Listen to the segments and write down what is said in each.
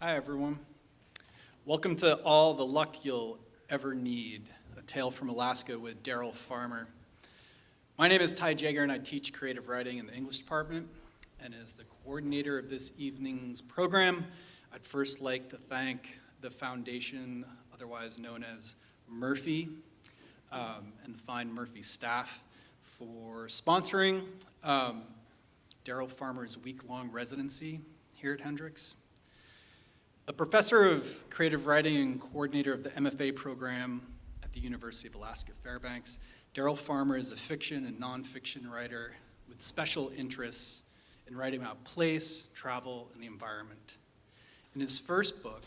Hi, everyone. Welcome to All the Luck You'll Ever Need, a tale from Alaska with Daryl Farmer. My name is Ty Jager, and I teach creative writing in the English department. And as the coordinator of this evening's program, I'd first like to thank the foundation, otherwise known as Murphy, and the fine Murphy staff for sponsoring Daryl Farmer's week-long residency here at Hendrix. A professor of creative writing and coordinator of the MFA program at the University of Alaska Fairbanks, Daryl Farmer is a fiction and nonfiction writer with special interests in writing about place, travel, and the environment. In his first book,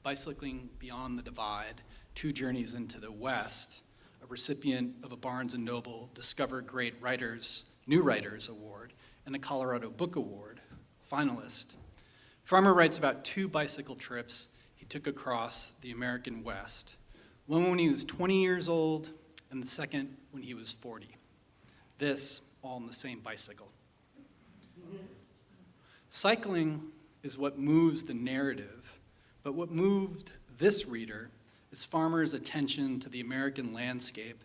Bicycling Beyond the Divide, Two Journeys into the West, a recipient of a Barnes & Noble Discover Great Writers, New Writers Award, and the Colorado Book Award finalist, Farmer writes about two bicycle trips he took across the American West, one when he was 20 years old and the second when he was 40. This all on the same bicycle. Cycling is what moves the narrative, but what moved this reader is Farmer's attention to the American landscape,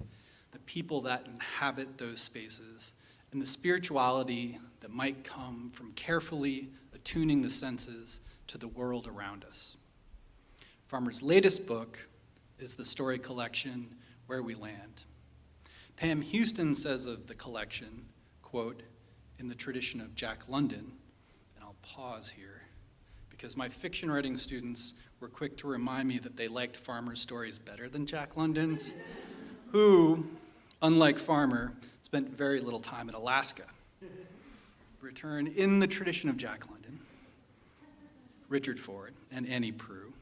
the people that inhabit those spaces, and the spirituality that might come from carefully attuning the senses to the world around us. Farmer's latest book is the story collection, Where We Land. Pam Houston says of the collection, quote, in the tradition of Jack London, and I'll pause here, because my fiction writing students were quick to remind me that they liked Farmer's stories better than Jack London's, who, unlike Farmer, spent very little time in Alaska. Return in the tradition of Jack London, Richard Ford, and Annie Proulx.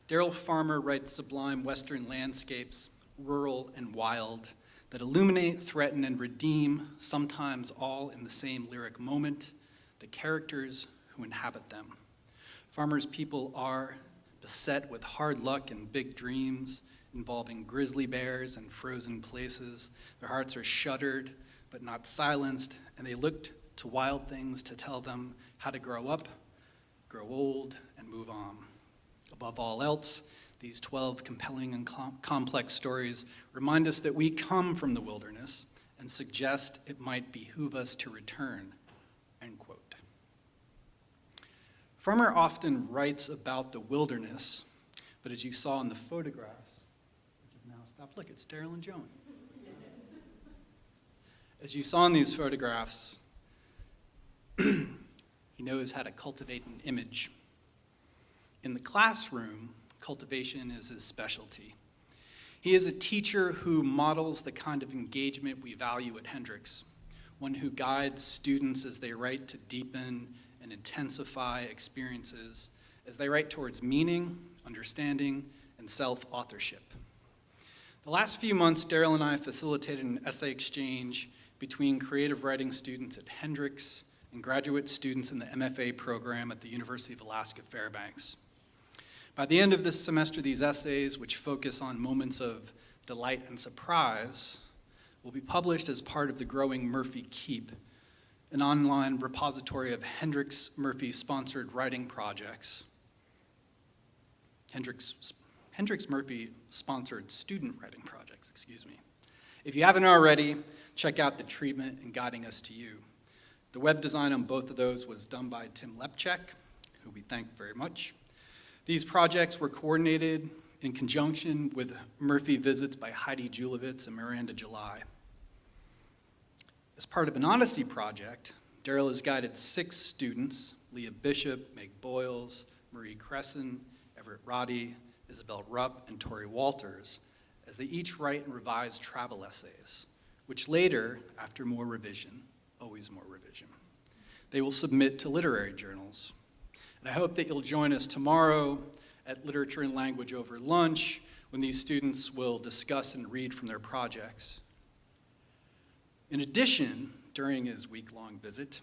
Daryl Farmer writes sublime Western landscapes, rural and wild, that illuminate, threaten, and redeem, sometimes all in the same lyric moment, the characters who inhabit them. Farmer's people are beset with hard luck and big dreams, involving grizzly bears and frozen places. Their hearts are shuttered, but not silenced, and they looked to wild things to tell them how to grow up, grow old, and move on. Above all else, these 12 compelling and complex stories remind us that we come from the wilderness and suggest it might behoove us to return, end quote. Farmer often writes about the wilderness, but as you saw in the photographs, which have now stopped, look, it's Daryl and Joan. As you saw in these photographs, he knows how to cultivate an image. In the classroom, cultivation is his specialty. He is a teacher who models the kind of engagement we value at Hendrix, one who guides students as they write to deepen and intensify experiences, as they write towards meaning, understanding, and self-authorship. The last few months, Daryl and I facilitated an essay exchange between creative writing students at Hendrix and graduate students in the MFA program at the University of Alaska Fairbanks. By the end of this semester, these essays, which focus on moments of delight and surprise, will be published as part of the growing Murphy Keep, an online repository of Hendrix Murphy-sponsored writing projects. Hendrix Murphy-sponsored student writing projects, excuse me. If you haven't already, check out the treatment and Guiding Us to You. The web design on both of those was done by Tim Lepchek, who we thank very much. These projects were coordinated in conjunction with Murphy Visits by Heidi Julavitz and Miranda July. As part of an Odyssey project, Daryl has guided 6 students, Leah Bishop, Meg Boyles, Marie Cresson, Everett Roddy, Isabel Rupp, and Tori Walters, as they each write and revise travel essays, which later, after more revision, always more revision, they will submit to literary journals. And I hope that you'll join us tomorrow at Literature and Language over lunch when these students will discuss and read from their projects. In addition, during his week-long visit,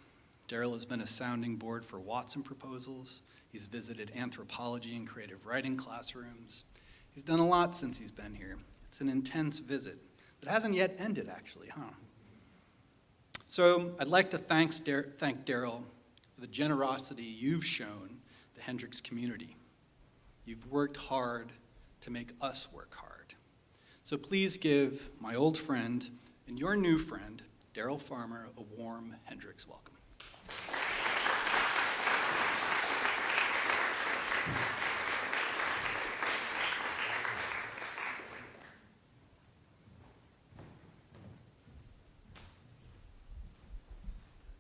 Daryl has been a sounding board for Watson proposals. He's visited anthropology and creative writing classrooms. He's done a lot since he's been here. It's an intense visit that hasn't yet ended, actually, huh? So I'd like to thank Daryl for the generosity you've shown the Hendrix community. You've worked hard to make us work hard. So please give my old friend and your new friend, Darryl Farmer, a warm Hendrix welcome.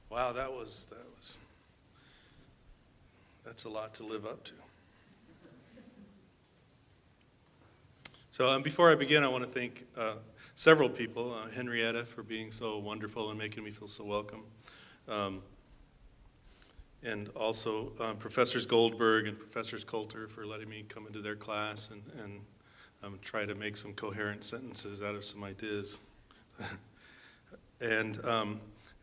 Wow, that's a lot to live up to. So before I begin, I want to thank several people, Henrietta for being so wonderful and making me feel so welcome. And also Professors Goldberg and Professors Coulter for letting me come into their class and try to make some coherent sentences out of some ideas. And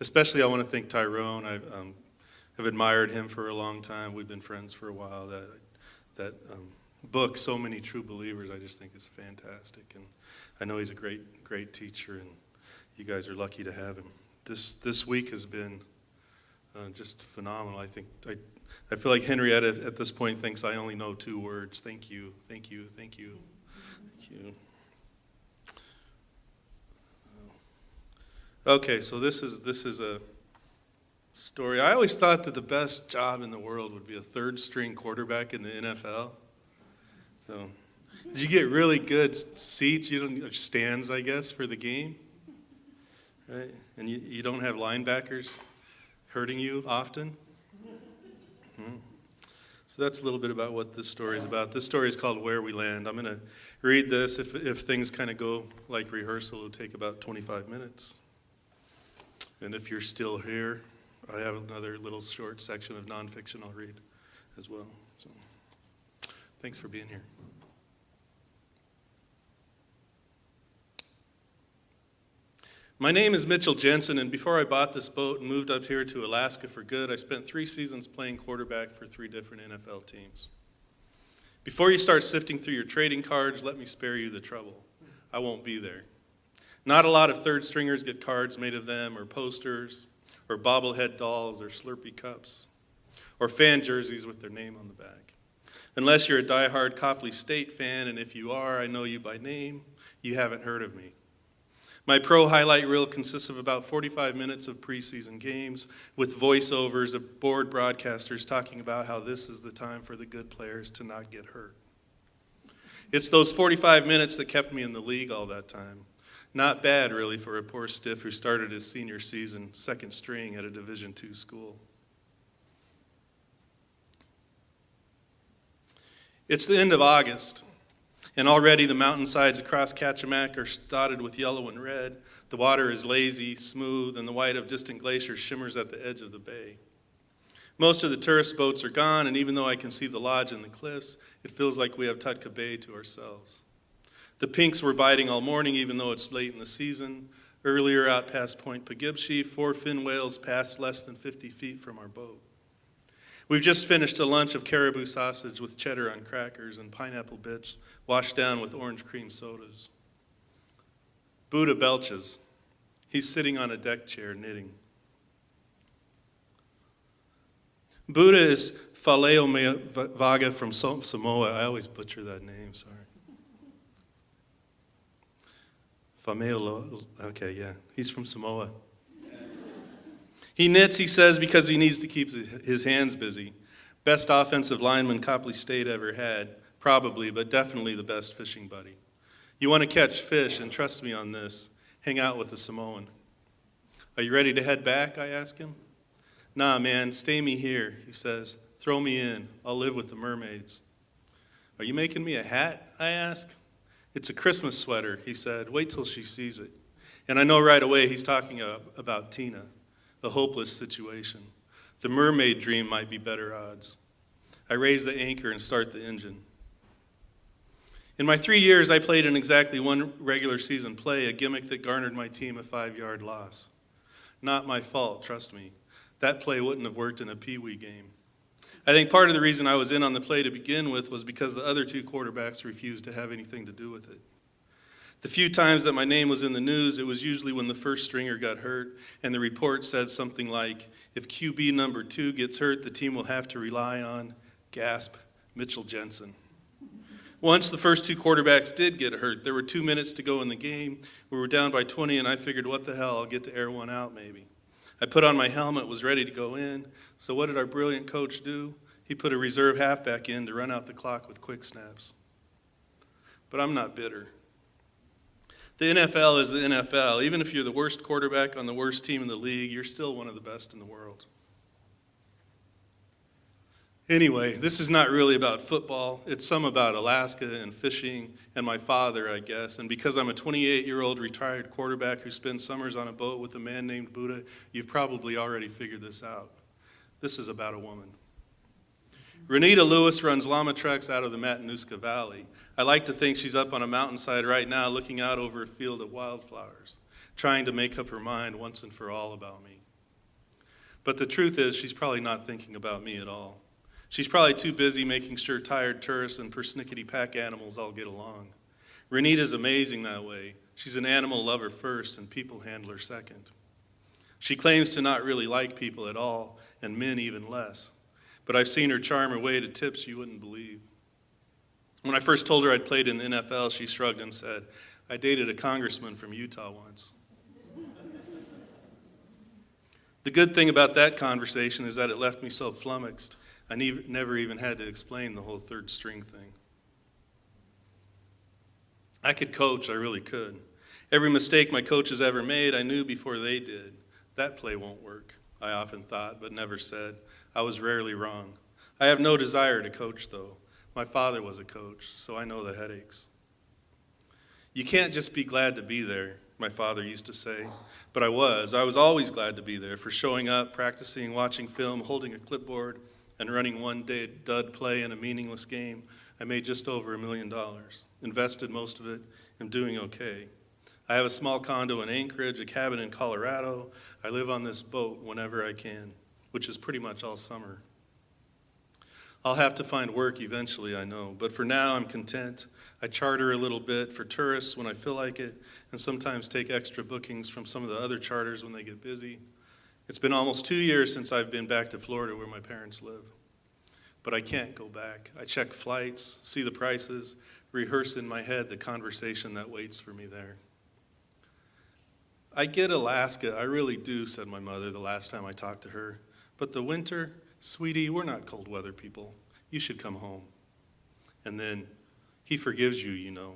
especially I want to thank Tyrone. I've admired him for a long time. We've been friends for a while. That book, So Many True Believers, I just think is fantastic. And I know he's a great teacher, and you guys are lucky to have him. This week has been just phenomenal. I feel like Henrietta at this point thinks I only know 2 words. Thank you, thank you, thank you, thank you. Okay, so this is a story. I always thought that the best job in the world would be a 3rd string quarterback in the NFL. So, did you get really good seats? Stands, I guess, for the game, right? And you don't have linebackers hurting you often. So that's a little bit about what this story is about. This story is called Where We Land. I'm going to read this. If things kind of go like rehearsal, it'll take about 25 minutes. And if you're still here, I have another little short section of nonfiction I'll read as well. So, thanks for being here. My name is Mitchell Jensen, and before I bought this boat and moved up here to Alaska for good, I spent 3 seasons playing quarterback for 3 different NFL teams. Before you start sifting through your trading cards, let me spare you the trouble. I won't be there. Not a lot of 3rd stringers get cards made of them, or posters, or bobblehead dolls, or Slurpee cups, or fan jerseys with their name on the back. Unless you're a diehard Copley State fan, and if you are, I know you by name, you haven't heard of me. My pro highlight reel consists of about 45 minutes of preseason games with voiceovers of bored broadcasters talking about how this is the time for the good players to not get hurt. It's those 45 minutes that kept me in the league all that time. Not bad, really, for a poor stiff who started his senior season 2nd string at a Division II school. It's the end of August, and already the mountainsides across Kachemak are dotted with yellow and red. The water is lazy, smooth, and the white of distant glaciers shimmers at the edge of the bay. Most of the tourist boats are gone, and even though I can see the lodge and the cliffs, it feels like we have Tutka Bay to ourselves. The pinks were biting all morning, even though it's late in the season. Earlier, out past Point Pogibshi, 4 fin whales passed less than 50 feet from our boat. We've just finished a lunch of caribou sausage with cheddar on crackers and pineapple bits washed down with orange cream sodas. Buddha belches. He's sitting on a deck chair knitting. Buddha is Faleo Vaga from Samoa. I always butcher that name, sorry. Fameo, okay, yeah. He's from Samoa. He knits, he says, because he needs to keep his hands busy. Best offensive lineman Copley State ever had, probably, but definitely the best fishing buddy. You want to catch fish, and trust me on this, hang out with a Samoan. Are you ready to head back, I ask him. Nah, man, stay me here, he says. Throw me in. I'll live with the mermaids. Are you making me a hat, I ask. It's a Christmas sweater, he said. Wait till she sees it. And I know right away he's talking about Tina, the hopeless situation. The mermaid dream might be better odds. I raise the anchor and start the engine. In my 3 years, I played in exactly 1 regular season play, a gimmick that garnered my team a 5-yard loss. Not my fault, trust me. That play wouldn't have worked in a peewee game. I think part of the reason I was in on the play to begin with was because the other 2 quarterbacks refused to have anything to do with it. The few times that my name was in the news, it was usually when the 1st stringer got hurt, and the report said something like, if QB number 2 gets hurt, the team will have to rely on Gasp, Mitchell Jensen. Once the first two quarterbacks did get hurt. There were 2 minutes to go in the game. We were down by 20, and I figured, what the hell, I'll get to air one out maybe. I put on my helmet, was ready to go in. So what did our brilliant coach do? He put a reserve halfback in to run out the clock with quick snaps. But I'm not bitter. The NFL is the NFL. Even if you're the worst quarterback on the worst team in the league, you're still one of the best in the world. Anyway, this is not really about football. It's some about Alaska and fishing and my father, I guess. And because I'm a 28-year-old retired quarterback who spends summers on a boat with a man named Buddha, you've probably already figured this out. This is about a woman. Renita Lewis runs llama treks out of the Matanuska Valley. I like to think she's up on a mountainside right now looking out over a field of wildflowers, trying to make up her mind once and for all about me. But the truth is, she's probably not thinking about me at all. She's probably too busy making sure tired tourists and persnickety pack animals all get along. Renita's amazing that way. She's an animal lover first and people handler second. She claims to not really like people at all, and men even less. But I've seen her charm her way to tips you wouldn't believe. When I first told her I'd played in the NFL, she shrugged and said, I dated a congressman from Utah once. The good thing about that conversation is that it left me so flummoxed, I never even had to explain the whole third string thing. I could coach, I really could. Every mistake my coaches ever made, I knew before they did. That play won't work, I often thought, but never said. I was rarely wrong. I have no desire to coach, though. My father was a coach, so I know the headaches. You can't just be glad to be there, my father used to say. But I was. I was always glad to be there for showing up, practicing, watching film, holding a clipboard, and running one day dud play in a meaningless game. I made just over $1 million, invested most of it, and doing okay. I have a small condo in Anchorage, a cabin in Colorado. I live on this boat whenever I can, which is pretty much all summer. I'll have to find work eventually, I know, but for now I'm content. I charter a little bit for tourists when I feel like it, and sometimes take extra bookings from some of the other charters when they get busy. It's been almost 2 years since I've been back to Florida where my parents live. But I can't go back. I check flights, see the prices, rehearse in my head the conversation that waits for me there. I get Alaska, I really do, said my mother the last time I talked to her. But the winter, sweetie, we're not cold weather people. You should come home. And then, he forgives you, you know.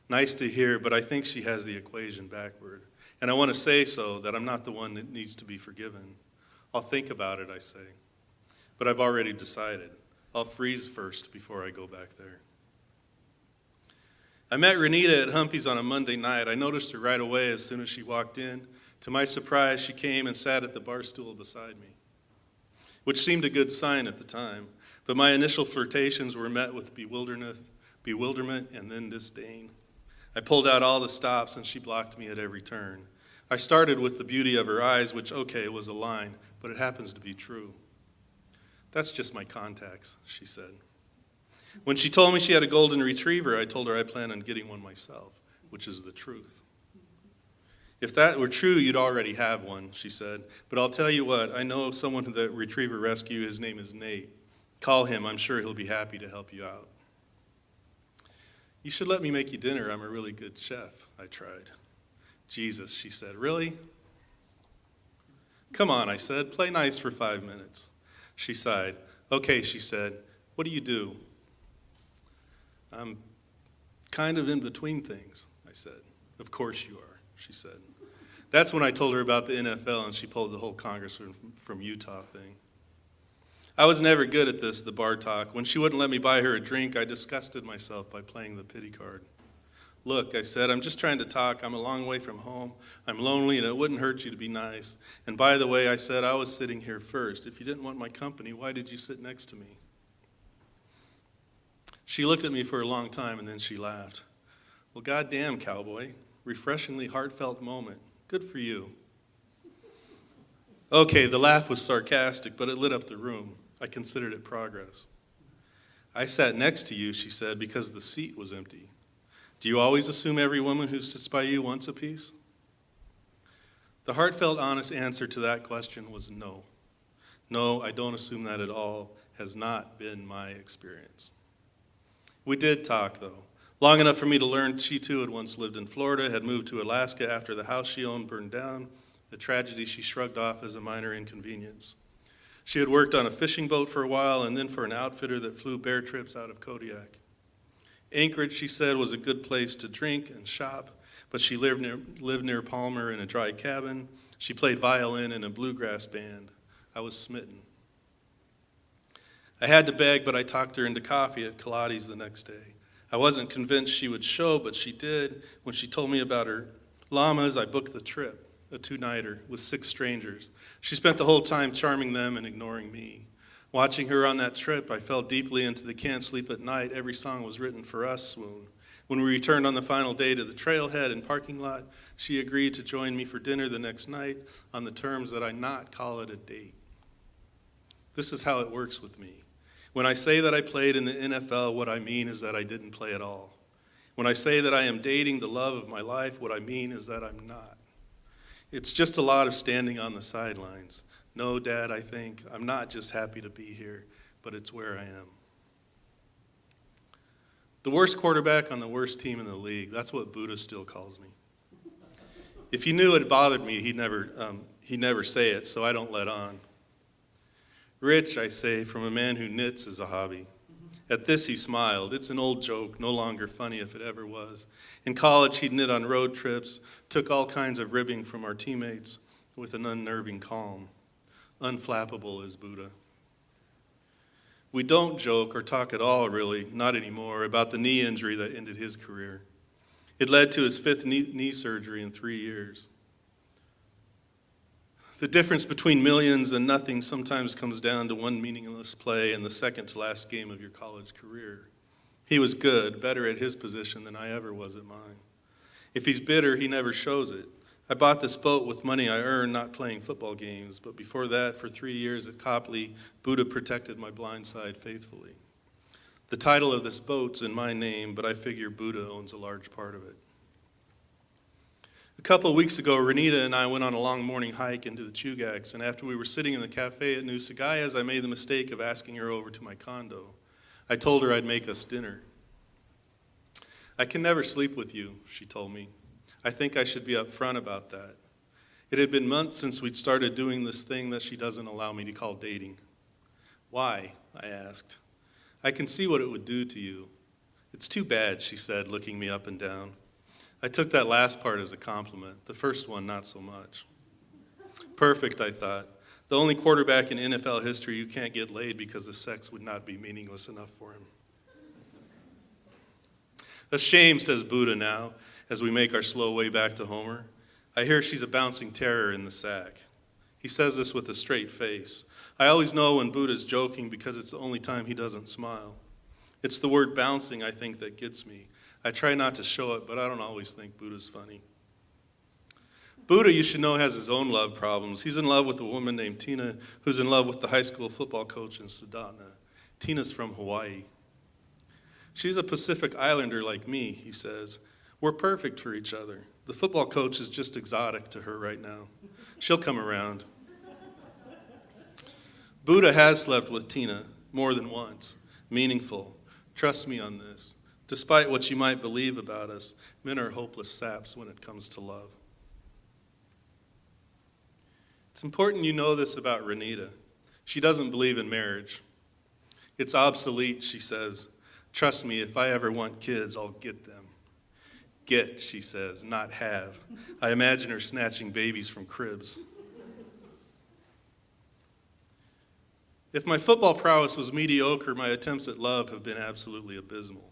Nice to hear, but I think she has the equation backward. And I want to say so, that I'm not the one that needs to be forgiven. I'll think about it, I say. But I've already decided. I'll freeze first before I go back there. I met Renita at Humpy's on a Monday night. I noticed her right away as soon as she walked in. To my surprise, she came and sat at the bar stool beside me, which seemed a good sign at the time. But my initial flirtations were met with bewilderment, and then disdain. I pulled out all the stops, and she blocked me at every turn. I started with the beauty of her eyes, which, okay, was a line, but it happens to be true. That's just my contacts, she said. When she told me she had a golden retriever, I told her I plan on getting one myself, which is the truth. If that were true, you'd already have one, she said. But I'll tell you what, I know someone who the retriever rescue. His name is Nate. Call him, I'm sure he'll be happy to help you out. You should let me make you dinner. I'm a really good chef, I tried. Jesus, she said, really? Come on, I said, play nice for 5 minutes. She sighed. Okay, she said, what do you do? I'm kind of in between things, I said. Of course you are, she said. That's when I told her about the NFL, and she pulled the whole congressman from Utah thing. I was never good at this, the bar talk. When she wouldn't let me buy her a drink, I disgusted myself by playing the pity card. Look, I said, I'm just trying to talk. I'm a long way from home. I'm lonely, and it wouldn't hurt you to be nice. And by the way, I said, I was sitting here first. If you didn't want my company, why did you sit next to me? She looked at me for a long time, and then she laughed. Well, goddamn, cowboy. Refreshingly heartfelt moment. Good for you. Okay, the laugh was sarcastic, but it lit up the room. I considered it progress. I sat next to you, she said, because the seat was empty. Do you always assume every woman who sits by you wants a piece? The heartfelt, honest answer to that question was no. No, I don't assume that at all, has not been my experience. We did talk, though, long enough for me to learn she too had once lived in Florida, had moved to Alaska after the house she owned burned down, a tragedy she shrugged off as a minor inconvenience. She had worked on a fishing boat for a while and then for an outfitter that flew bear trips out of Kodiak. Anchorage, she said, was a good place to drink and shop, but she lived near Palmer in a dry cabin. She played violin in a bluegrass band. I was smitten. I had to beg, but I talked her into coffee at Kaladi's the next day. I wasn't convinced she would show, but she did. When she told me about her llamas, I booked the trip, a two-nighter, with 6 strangers. She spent the whole time charming them and ignoring me. Watching her on that trip, I fell deeply into the can't sleep at night, every song was written for us swoon. When we returned on the final day to the trailhead and parking lot, she agreed to join me for dinner the next night on the terms that I not call it a date. This is how it works with me. When I say that I played in the NFL, what I mean is that I didn't play at all. When I say that I am dating the love of my life, what I mean is that I'm not. It's just a lot of standing on the sidelines. No, Dad, I think I'm not just happy to be here, but it's where I am. The worst quarterback on the worst team in the league, that's what Buddha still calls me. If he knew it bothered me, he'd never say it, so I don't let on. Rich, I say, from a man who knits as a hobby. At this he smiled. It's an old joke, no longer funny if it ever was. In college he'd knit on road trips, took all kinds of ribbing from our teammates with an unnerving calm. Unflappable as Buddha. We don't joke or talk at all, really, not anymore, about the knee injury that ended his career. It led to his 5th knee surgery in 3 years. The difference between millions and nothing sometimes comes down to one meaningless play in the second to last game of your college career. He was good, better at his position than I ever was at mine. If he's bitter, he never shows it. I bought this boat with money I earned not playing football games, but before that, for 3 years at Copley, Buddha protected my blind side faithfully. The title of this boat's in my name, but I figure Buddha owns a large part of it. A couple of weeks ago, Renita and I went on a long morning hike into the Chugachs, and after we were sitting in the cafe at New Sagayas, I made the mistake of asking her over to my condo. I told her I'd make us dinner. I can never sleep with you, she told me. I think I should be upfront about that. It had been months since we'd started doing this thing that she doesn't allow me to call dating. Why? I asked. I can see what it would do to you. It's too bad, she said, looking me up and down. I took that last part as a compliment, the first one not so much. Perfect, I thought. The only quarterback in NFL history who can't get laid because the sex would not be meaningless enough for him. A shame, says Buddha now, as we make our slow way back to Homer. I hear she's a bouncing terror in the sack. He says this with a straight face. I always know when Buddha's joking because it's the only time he doesn't smile. It's the word bouncing, I think, that gets me. I try not to show it, but I don't always think Buddha's funny. Buddha, you should know, has his own love problems. He's in love with a woman named Tina, who's in love with the high school football coach in Sudatna. Tina's from Hawaii. She's a Pacific Islander like me, he says. We're perfect for each other. The football coach is just exotic to her right now. She'll come around. Buddha has slept with Tina more than once. Meaningful. Trust me on this. Despite what you might believe about us, men are hopeless saps when it comes to love. It's important you know this about Renita. She doesn't believe in marriage. It's obsolete, she says. Trust me, if I ever want kids, I'll get them. Get, she says, not have. I imagine her snatching babies from cribs. If my football prowess was mediocre, my attempts at love have been absolutely abysmal.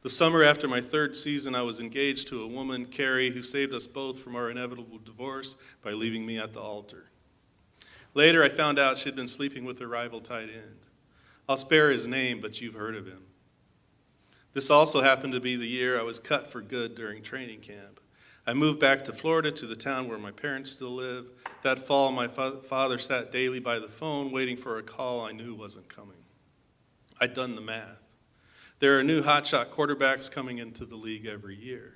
The summer after my 3rd season, I was engaged to a woman, Carrie, who saved us both from our inevitable divorce by leaving me at the altar. Later, I found out she'd been sleeping with her rival tight end. I'll spare his name, but you've heard of him. This also happened to be the year I was cut for good during training camp. I moved back to Florida, to the town where my parents still live. That fall, my father sat daily by the phone waiting for a call I knew wasn't coming. I'd done the math. There are new hotshot quarterbacks coming into the league every year.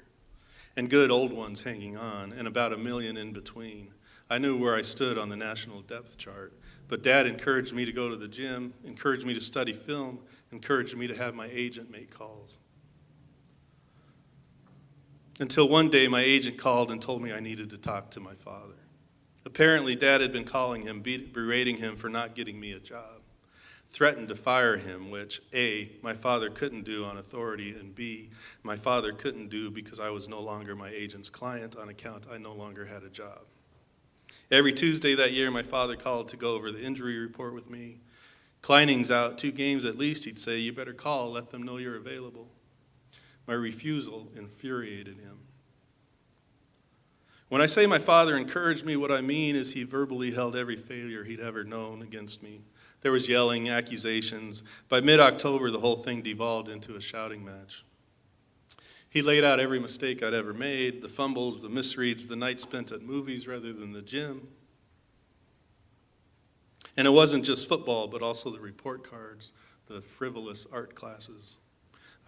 and good old ones hanging on, and about 1 million in between. I knew where I stood on the national depth chart, but Dad encouraged me to go to the gym, encouraged me to study film, encouraged me to have my agent make calls. Until one day my agent called and told me I needed to talk to my father. Apparently Dad had been calling him, berating him for not getting me a job, threatened to fire him, which A, my father couldn't do on authority, and B, my father couldn't do because I was no longer my agent's client on account I no longer had a job. Every Tuesday that year, my father called to go over the injury report with me. Kleining's out 2 games at least, he'd say, you better call, let them know you're available. My refusal infuriated him. When I say my father encouraged me, what I mean is he verbally held every failure he'd ever known against me. There was yelling, accusations. By mid-October, the whole thing devolved into a shouting match. He laid out every mistake I'd ever made, the fumbles, the misreads, the night spent at movies rather than the gym. And it wasn't just football, but also the report cards, the frivolous art classes.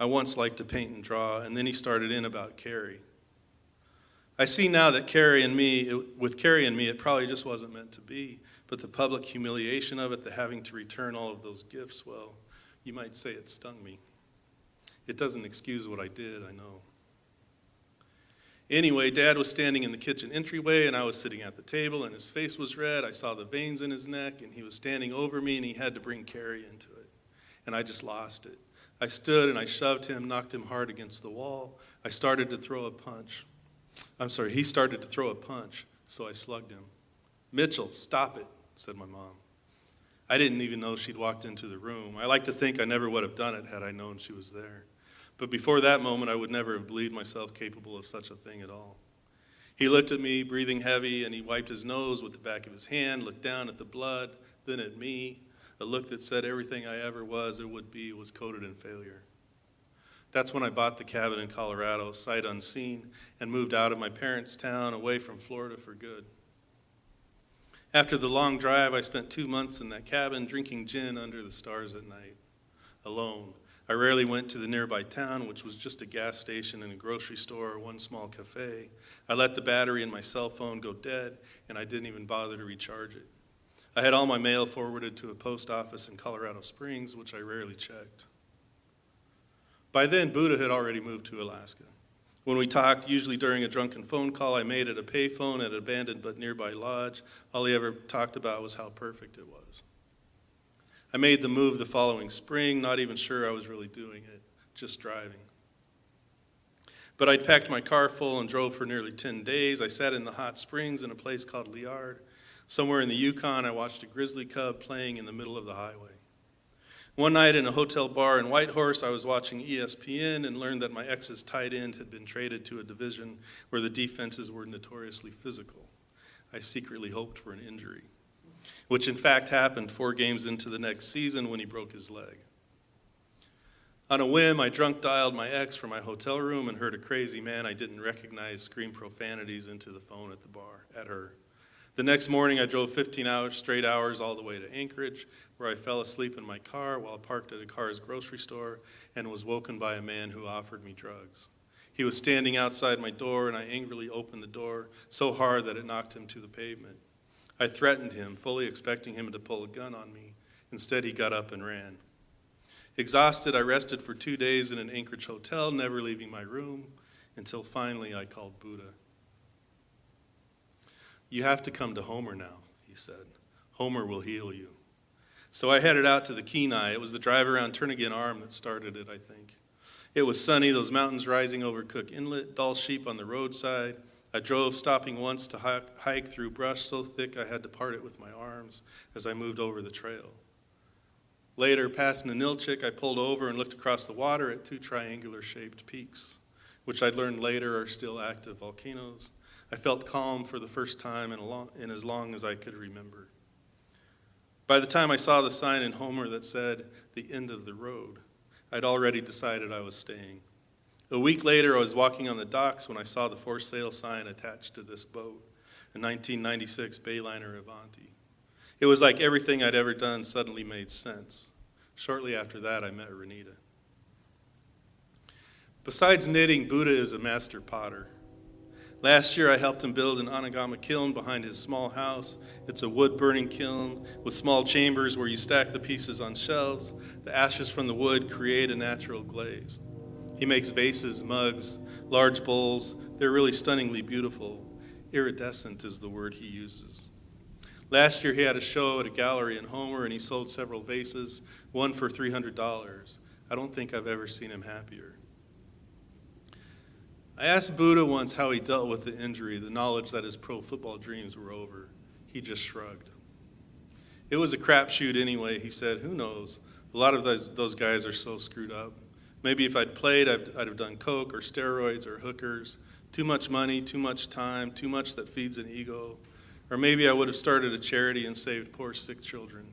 I once liked to paint and draw, and then he started in about Carrie. I see now that with Carrie and me, it probably just wasn't meant to be. But the public humiliation of it, the having to return all of those gifts, well, you might say it stung me. It doesn't excuse what I did, I know. Anyway, Dad was standing in the kitchen entryway, and I was sitting at the table, and his face was red. I saw the veins in his neck, and he was standing over me, and he had to bring Carrie into it. And I just lost it. I stood, and I shoved him, knocked him hard against the wall. He started to throw a punch, so I slugged him. Mitchell, stop it, said my mom. I didn't even know she'd walked into the room. I like to think I never would have done it had I known she was there. But before that moment, I would never have believed myself capable of such a thing at all. He looked at me, breathing heavy, and he wiped his nose with the back of his hand, looked down at the blood, then at me, a look that said everything I ever was or would be was coded in failure. That's when I bought the cabin in Colorado, sight unseen, and moved out of my parents' town, away from Florida for good. After the long drive, I spent 2 months in that cabin drinking gin under the stars at night, alone. I rarely went to the nearby town, which was just a gas station and a grocery store or one small cafe. I let the battery in my cell phone go dead, and I didn't even bother to recharge it. I had all my mail forwarded to a post office in Colorado Springs, which I rarely checked. By then, Buddha had already moved to Alaska. When we talked, usually during a drunken phone call I made at a payphone at an abandoned but nearby lodge, all he ever talked about was how perfect it was. I made the move the following spring, not even sure I was really doing it, just driving. But I'd packed my car full and drove for nearly 10 days. I sat in the hot springs in a place called Liard. Somewhere in the Yukon, I watched a grizzly cub playing in the middle of the highway. One night in a hotel bar in Whitehorse, I was watching ESPN and learned that my ex's tight end had been traded to a division where the defenses were notoriously physical. I secretly hoped for an injury, which in fact happened 4 games into the next season when he broke his leg. On a whim, I drunk dialed my ex from my hotel room and heard a crazy man I didn't recognize scream profanities into the phone at the bar at her. The next morning, I drove 15 straight hours all the way to Anchorage, where I fell asleep in my car while parked at a car's grocery store and was woken by a man who offered me drugs. He was standing outside my door, and I angrily opened the door so hard that it knocked him to the pavement. I threatened him, fully expecting him to pull a gun on me. Instead, he got up and ran. Exhausted, I rested for 2 days in an Anchorage hotel, never leaving my room, until finally I called Buddha. You have to come to Homer now, he said. Homer will heal you. So I headed out to the Kenai. It was the drive around Turnagain Arm that started it, I think. It was sunny, those mountains rising over Cook Inlet, dull sheep on the roadside. I drove, stopping once to hike through brush so thick I had to part it with my arms as I moved over the trail. Later, past Ninilchik, I pulled over and looked across the water at 2 triangular-shaped peaks, which I'd learned later are still active volcanoes. I felt calm for the first time in as long as I could remember. By the time I saw the sign in Homer that said, "The end of the road," I'd already decided I was staying. A week later, I was walking on the docks when I saw the for sale sign attached to this boat, a 1996 Bayliner Avanti. It was like everything I'd ever done suddenly made sense. Shortly after that, I met Renita. Besides knitting, Buddha is a master potter. Last year, I helped him build an Anagama kiln behind his small house. It's a wood-burning kiln with small chambers where you stack the pieces on shelves. The ashes from the wood create a natural glaze. He makes vases, mugs, large bowls. They're really stunningly beautiful. Iridescent is the word he uses. Last year, he had a show at a gallery in Homer, and he sold several vases, one for $300. I don't think I've ever seen him happier. I asked Buddha once how he dealt with the injury, the knowledge that his pro football dreams were over. He just shrugged. It was a crapshoot anyway, he said. Who knows? A lot of those guys are so screwed up. Maybe if I'd played, I'd have done coke or steroids or hookers. Too much money, too much time, too much that feeds an ego. Or maybe I would have started a charity and saved poor sick children.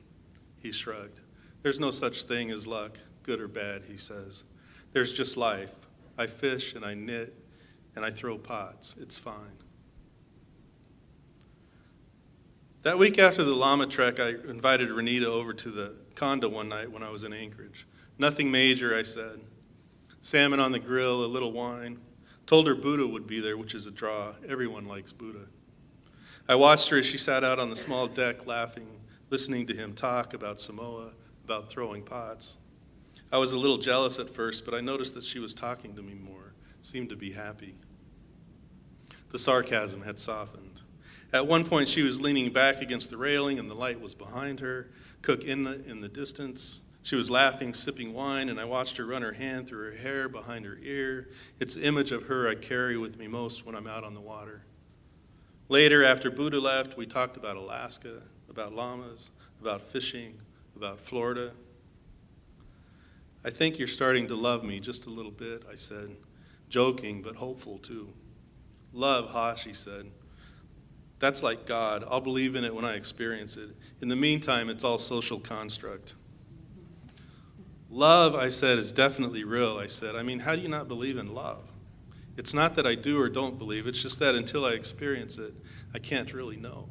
He shrugged. There's no such thing as luck, good or bad, he says. There's just life. I fish and I knit and I throw pots. It's fine. That week after the llama trek, I invited Renita over to the condo one night when I was in Anchorage. Nothing major, I said. Salmon on the grill, a little wine. Told her Buddha would be there, which is a draw. Everyone likes Buddha. I watched her as she sat out on the small deck laughing, listening to him talk about Samoa, about throwing pots. I was a little jealous at first, but I noticed that she was talking to me more, seemed to be happy. The sarcasm had softened. At one point, she was leaning back against the railing, and the light was behind her, Cook in the distance. She was laughing, sipping wine, and I watched her run her hand through her hair behind her ear. It's the image of her I carry with me most when I'm out on the water. Later, after Buddha left, we talked about Alaska, about llamas, about fishing, about Florida. I think you're starting to love me just a little bit, I said, joking but hopeful too. Love, ha, she said. That's like God. I'll believe in it when I experience it. In the meantime, it's all social construct. Love, I said, is definitely real, I said. I mean, how do you not believe in love? It's not that I do or don't believe. It's just that until I experience it, I can't really know.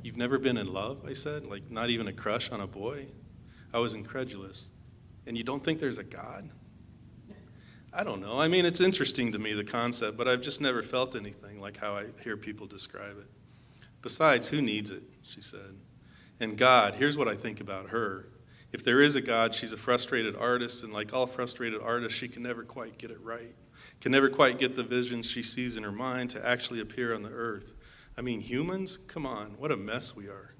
You've never been in love, I said? Like not even a crush on a boy? I was incredulous. And you don't think there's a God? I don't know. I mean, it's interesting to me, the concept, but I've just never felt anything like how I hear people describe it. Besides, who needs it, she said. And God, here's what I think about her. If there is a God, she's a frustrated artist, and like all frustrated artists, she can never quite get it right, can never quite get the visions she sees in her mind to actually appear on the earth. I mean, humans? Come on, what a mess we are.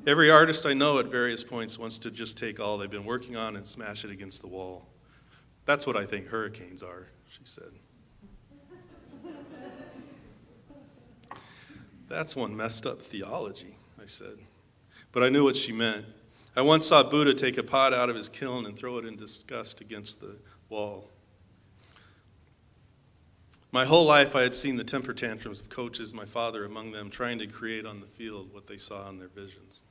Every artist I know at various points wants to just take all they've been working on and smash it against the wall. That's what I think hurricanes are, she said. That's one messed up theology, I said. But I knew what she meant. I once saw Buddha take a pot out of his kiln and throw it in disgust against the wall. My whole life I had seen the temper tantrums of coaches, my father among them, trying to create on the field what they saw in their visions.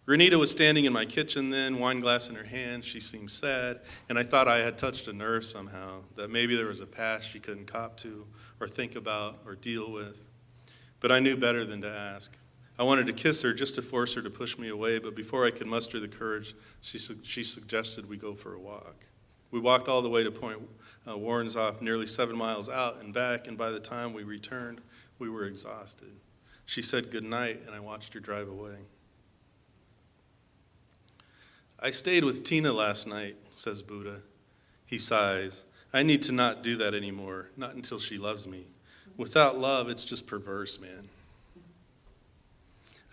Renita was standing in my kitchen then, wine glass in her hand. She seemed sad, and I thought I had touched a nerve somehow, that maybe there was a past she couldn't cop to or think about or deal with. But I knew better than to ask. I wanted to kiss her just to force her to push me away, but before I could muster the courage, she suggested we go for a walk. We walked all the way to Point Warrenzoff, nearly 7 miles out and back, and by the time we returned, we were exhausted. She said goodnight, and I watched her drive away. I stayed with Tina last night, says Buddha. He sighs. I need to not do that anymore, not until she loves me. Without love, it's just perverse, man.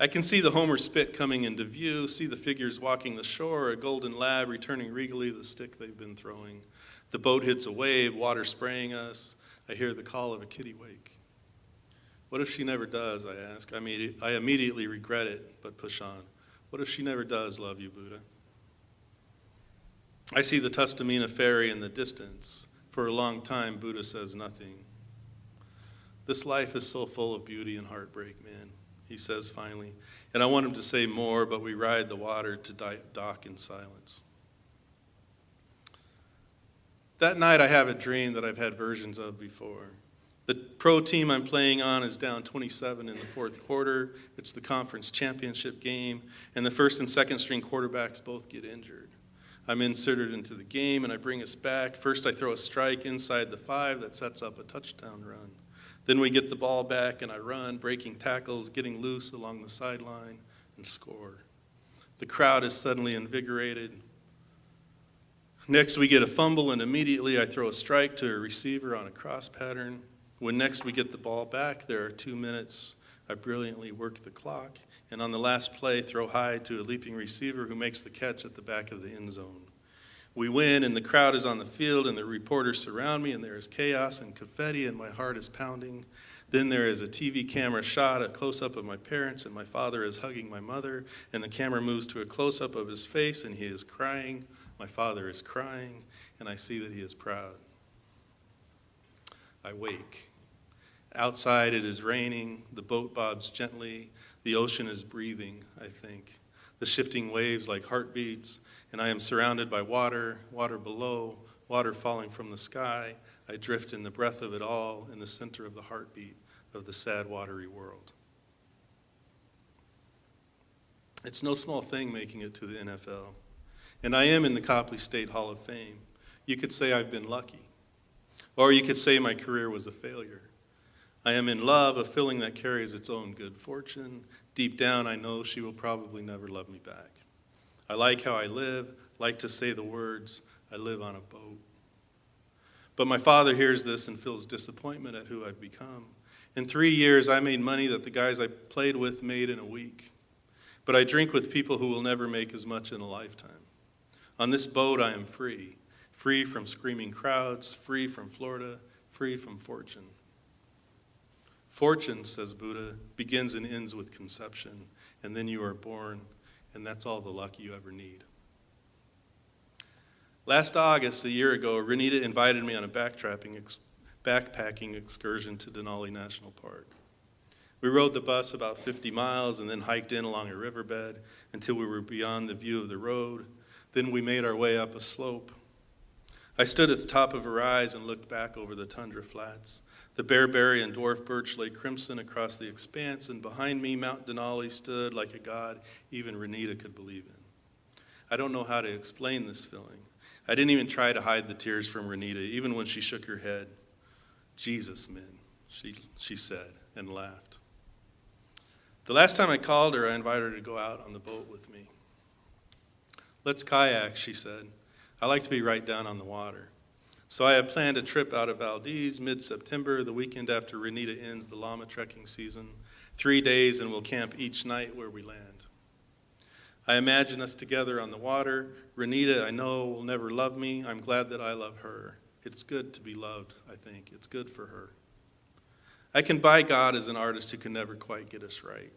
I can see the Homer spit coming into view, see the figures walking the shore, a golden lab returning regally the stick they've been throwing. The boat hits a wave, water spraying us. I hear the call of a kittiwake. What if she never does, I ask. I immediately regret it, but push on. What if she never does love you, Buddha? I see the Tustamina ferry in the distance. For a long time, Buddha says nothing. This life is so full of beauty and heartbreak, man, he says finally. And I want him to say more, but we ride the water to dock in silence. That night I have a dream that I've had versions of before. The pro team I'm playing on is down 27 in the fourth quarter. It's the conference championship game, and the first and second string quarterbacks both get injured. I'm inserted into the game, and I bring us back. First, I throw a strike inside the 5 that sets up a touchdown run. Then we get the ball back, and I run, breaking tackles, getting loose along the sideline, and score. The crowd is suddenly invigorated. Next, we get a fumble, and immediately I throw a strike to a receiver on a cross pattern. When next we get the ball back, there are 2 minutes. I brilliantly work the clock, and on the last play, throw high to a leaping receiver who makes the catch at the back of the end zone. We win, and the crowd is on the field, and the reporters surround me, and there is chaos and confetti, and my heart is pounding. Then there is a TV camera shot, a close-up of my parents, and my father is hugging my mother, and the camera moves to a close-up of his face, and he is crying. My father is crying, and I see that he is proud. I wake. Outside it is raining, the boat bobs gently, the ocean is breathing, I think. The shifting waves like heartbeats, and I am surrounded by water, water below, water falling from the sky. I drift in the breath of it all, in the center of the heartbeat of the sad, watery world. It's no small thing making it to the NFL, and I am in the Copley State Hall of Fame. You could say I've been lucky, or you could say my career was a failure. I am in love, a feeling that carries its own good fortune. Deep down, I know she will probably never love me back. I like how I live, like to say the words, I live on a boat. But my father hears this and feels disappointment at who I've become. In 3 years, I made money that the guys I played with made in a week. But I drink with people who will never make as much in a lifetime. On this boat, I am free. Free from screaming crowds, free from Florida, free from fortune. Fortune, says Buddha, begins and ends with conception, and then you are born, and that's all the luck you ever need. Last August, a year ago, Renita invited me on a backpacking excursion to Denali National Park. We rode the bus about 50 miles and then hiked in along a riverbed until we were beyond the view of the road. Then we made our way up a slope. I stood at the top of a rise and looked back over the tundra flats. The bearberry and dwarf birch lay crimson across the expanse, and behind me, Mount Denali stood like a god even Renita could believe in. I don't know how to explain this feeling. I didn't even try to hide the tears from Renita, even when she shook her head. Jesus, men, she said, and laughed. The last time I called her, I invited her to go out on the boat with me. Let's kayak, she said. I like to be right down on the water. So I have planned a trip out of Valdez mid-September, the weekend after Renita ends the llama trekking season. 3 days, and we'll camp each night where we land. I imagine us together on the water. Renita, I know, will never love me. I'm glad that I love her. It's good to be loved, I think. It's good for her. I can buy God as an artist who can never quite get us right.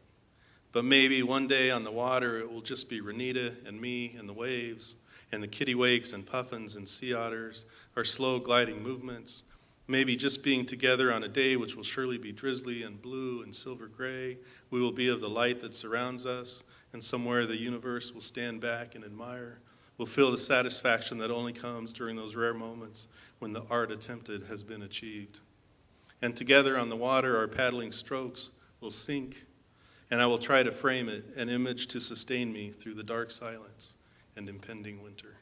But maybe one day on the water, it will just be Renita and me and the waves, and the kittiwakes and puffins and sea otters, our slow gliding movements, maybe just being together on a day which will surely be drizzly and blue and silver gray. We will be of the light that surrounds us, and somewhere the universe will stand back and admire. We'll feel the satisfaction that only comes during those rare moments when the art attempted has been achieved. And together on the water, our paddling strokes will sink, and I will try to frame it, an image to sustain me through the dark silence and impending winter.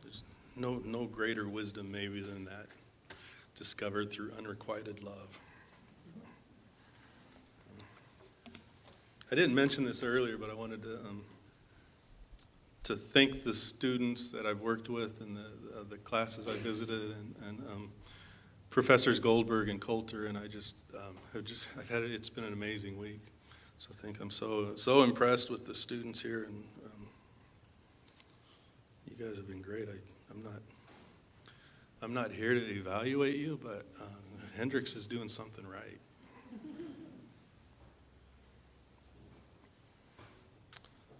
There's no greater wisdom maybe than that, discovered through unrequited love. I didn't mention this earlier, but I wanted to thank the students that I've worked with and the classes I visited, and Professors Goldberg and Coulter, and it's been an amazing week. So I'm so impressed with the students here, and you guys have been great. I'm not here to evaluate you, but Hendrix is doing something right.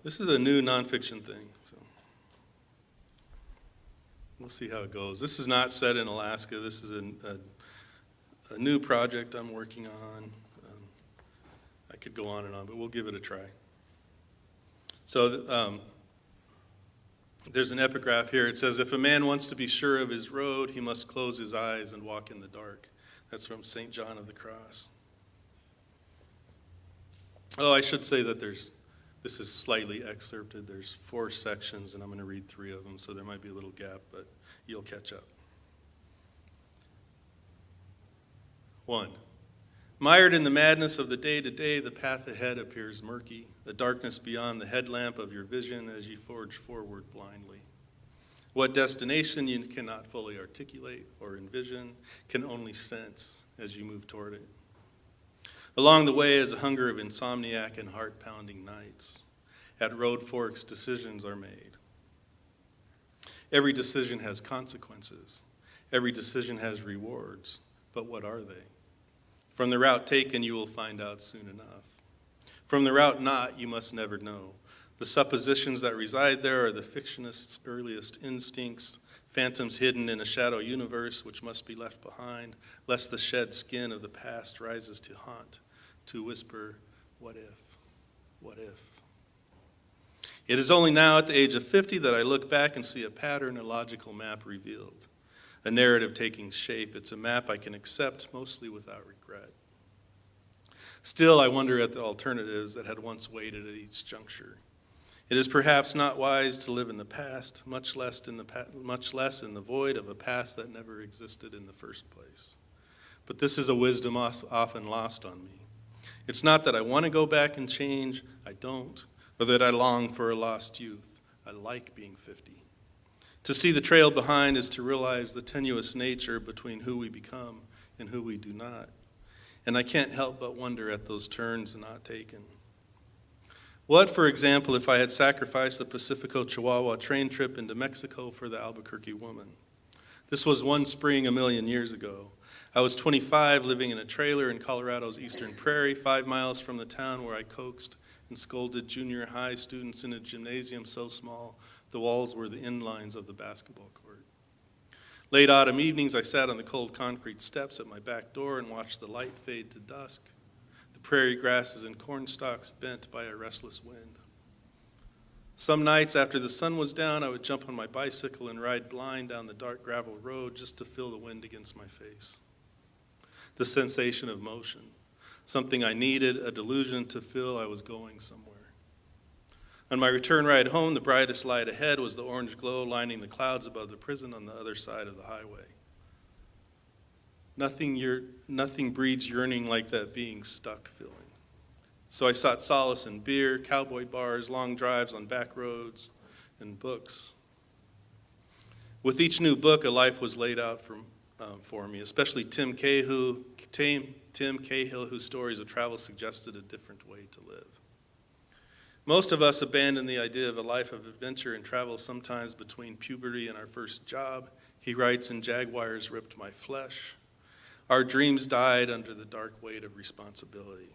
This is a new nonfiction thing, so we'll see how it goes. This is not set in Alaska. This is a new project I'm working on. I could go on and on, but we'll give it a try. So There's an epigraph here. It says, if a man wants to be sure of his road, he must close his eyes and walk in the dark. That's from St. John of the Cross. Oh, I should say that this is slightly excerpted. There's 4 sections, and I'm going to read 3 of them, so there might be a little gap, but you'll catch up. 1. Mired in the madness of the day-to-day, the path ahead appears murky, the darkness beyond the headlamp of your vision as you forge forward blindly. What destination you cannot fully articulate or envision, can only sense as you move toward it. Along the way is a hunger of insomniac and heart-pounding nights. At road forks, decisions are made. Every decision has consequences. Every decision has rewards. But what are they? From the route taken, you will find out soon enough. From the route not, you must never know. The suppositions that reside there are the fictionist's earliest instincts, phantoms hidden in a shadow universe which must be left behind, lest the shed skin of the past rises to haunt, to whisper, what if, what if? It is only now at the age of 50 that I look back and see a pattern, a logical map revealed, a narrative taking shape. It's a map I can accept mostly without regret. Still, I wonder at the alternatives that had once waited at each juncture. It is perhaps not wise to live in the past, much less in the void of a past that never existed in the first place. But this is a wisdom often lost on me. It's not that I want to go back and change, I don't, or that I long for a lost youth. I like being 50. To see the trail behind is to realize the tenuous nature between who we become and who we do not. And I can't help but wonder at those turns not taken. What, for example, if I had sacrificed the Pacifico Chihuahua train trip into Mexico for the Albuquerque woman? This was one spring a million years ago. I was 25, living in a trailer in Colorado's eastern prairie, 5 miles from the town where I coaxed and scolded junior high students in a gymnasium so small the walls were the inlines of the basketball court. Late autumn evenings, I sat on the cold concrete steps at my back door and watched the light fade to dusk, the prairie grasses and corn stalks bent by a restless wind. Some nights after the sun was down, I would jump on my bicycle and ride blind down the dark gravel road just to feel the wind against my face. The sensation of motion, something I needed, a delusion to feel I was going somewhere. On my return ride home, the brightest light ahead was the orange glow lining the clouds above the prison on the other side of the highway. Nothing breeds yearning like that being stuck feeling. So I sought solace in beer, cowboy bars, long drives on back roads, and books. With each new book, a life was laid out for me, especially Tim Cahill, whose stories of travel suggested a different way to live. Most of us abandon the idea of a life of adventure and travel sometimes between puberty and our first job. He writes, and jaguars ripped my flesh. Our dreams died under the dark weight of responsibility.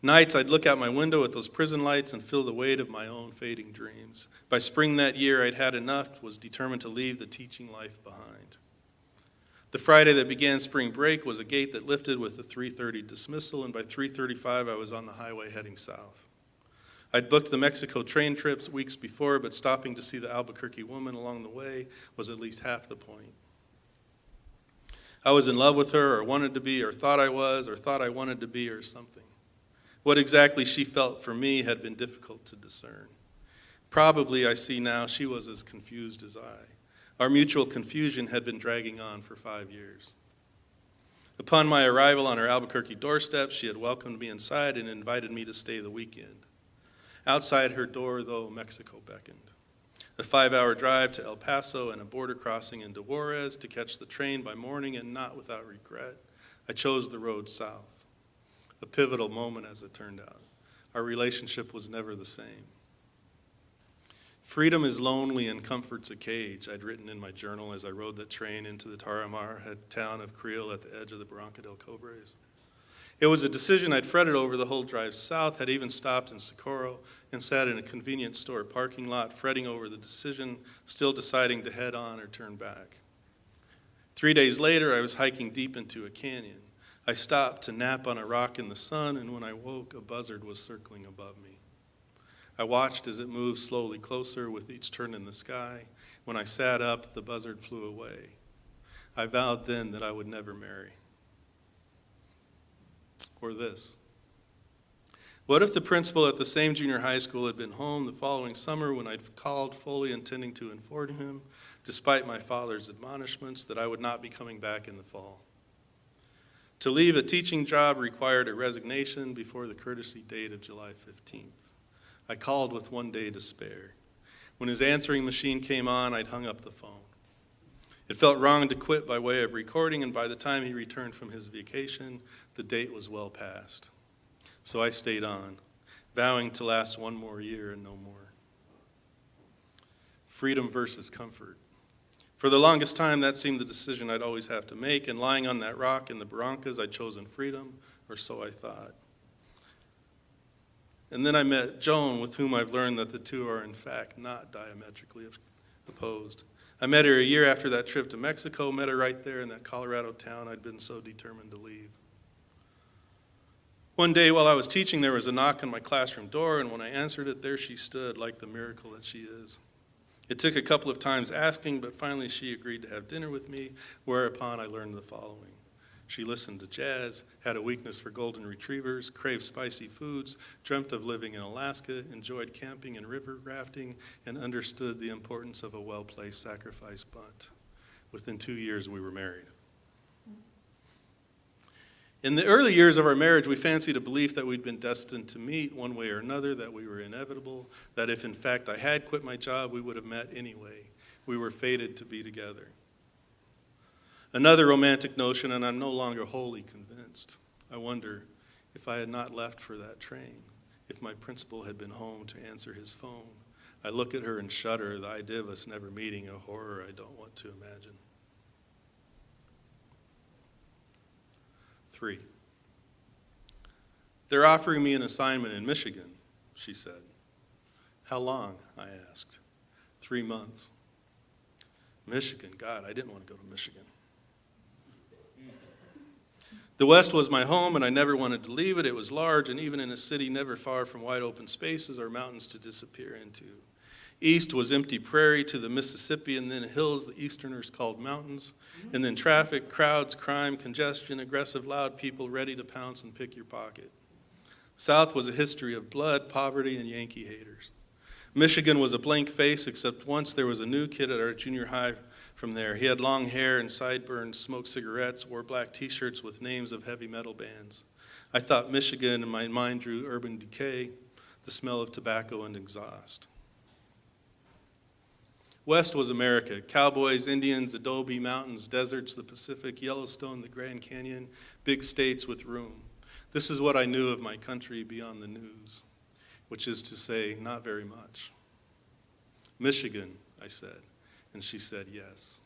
Nights I'd look out my window at those prison lights and feel the weight of my own fading dreams. By spring that year, I'd had enough, was determined to leave the teaching life behind. The Friday that began spring break was a gate that lifted with a 3:30 dismissal, and by 3:35 I was on the highway heading south. I'd booked the Mexico train trips weeks before, but stopping to see the Albuquerque woman along the way was at least half the point. I was in love with her, or wanted to be, or thought I was, or thought I wanted to be, or something. What exactly she felt for me had been difficult to discern. Probably, I see now, she was as confused as I. Our mutual confusion had been dragging on for 5 years. Upon my arrival on her Albuquerque doorstep, she had welcomed me inside and invited me to stay the weekend. Outside her door, though, Mexico beckoned. A 5-hour drive to El Paso and a border crossing into Juarez to catch the train by morning, and not without regret, I chose the road south. A pivotal moment, as it turned out. Our relationship was never the same. Freedom is lonely and comfort's a cage, I'd written in my journal as I rode that train into the Taramar town of Creel at the edge of the Barranca del Cobres. It was a decision I'd fretted over the whole drive south, had even stopped in Socorro and sat in a convenience store parking lot, fretting over the decision, still deciding to head on or turn back. 3 days later, I was hiking deep into a canyon. I stopped to nap on a rock in the sun, and when I woke, a buzzard was circling above me. I watched as it moved slowly closer with each turn in the sky. When I sat up, the buzzard flew away. I vowed then that I would never marry. Or this. What if the principal at the same junior high school had been home the following summer when I'd called, fully intending to inform him, despite my father's admonishments, that I would not be coming back in the fall? To leave a teaching job required a resignation before the courtesy date of July 15th. I called with 1 day to spare. When his answering machine came on, I'd hung up the phone. It felt wrong to quit by way of recording, and by the time he returned from his vacation, the date was well past. So I stayed on, vowing to last 1 more year and no more. Freedom versus comfort. For the longest time, that seemed the decision I'd always have to make, and lying on that rock in the Barrancas, I'd chosen freedom, or so I thought. And then I met Joan, with whom I've learned that the two are in fact not diametrically opposed. I met her a year after that trip to Mexico, met her right there in that Colorado town I'd been so determined to leave. One day while I was teaching, there was a knock on my classroom door, and when I answered it, there she stood like the miracle that she is. It took a couple of times asking, but finally she agreed to have dinner with me, whereupon I learned the following. She listened to jazz, had a weakness for golden retrievers, craved spicy foods, dreamt of living in Alaska, enjoyed camping and river rafting, and understood the importance of a well-placed sacrifice bunt. Within 2 years, we were married. In the early years of our marriage, we fancied a belief that we'd been destined to meet one way or another, that we were inevitable, that if in fact I had quit my job, we would have met anyway. We were fated to be together. Another romantic notion, and I'm no longer wholly convinced. I wonder if I had not left for that train, if my principal had been home to answer his phone. I look at her and shudder, the idea of us never meeting, a horror I don't want to imagine. 3. They're offering me an assignment in Michigan, she said. How long? I asked. 3 months. Michigan, God, I didn't want to go to Michigan. The West was my home, and I never wanted to leave it. It was large, and even in a city never far from wide open spaces or mountains to disappear into. East was empty prairie to the Mississippi, and then hills the Easterners called mountains, and then traffic, crowds, crime, congestion, aggressive, loud people ready to pounce and pick your pocket. South was a history of blood, poverty, and Yankee haters. Michigan was a blank face, except once there was a new kid at our junior high from there. He had long hair and sideburns, smoked cigarettes, wore black t-shirts with names of heavy metal bands. I thought Michigan, and my mind drew urban decay, the smell of tobacco and exhaust. West was America, cowboys, Indians, adobe, mountains, deserts, the Pacific, Yellowstone, the Grand Canyon, big states with room. This is what I knew of my country beyond the news, which is to say, not very much. Michigan, I said, and she said yes.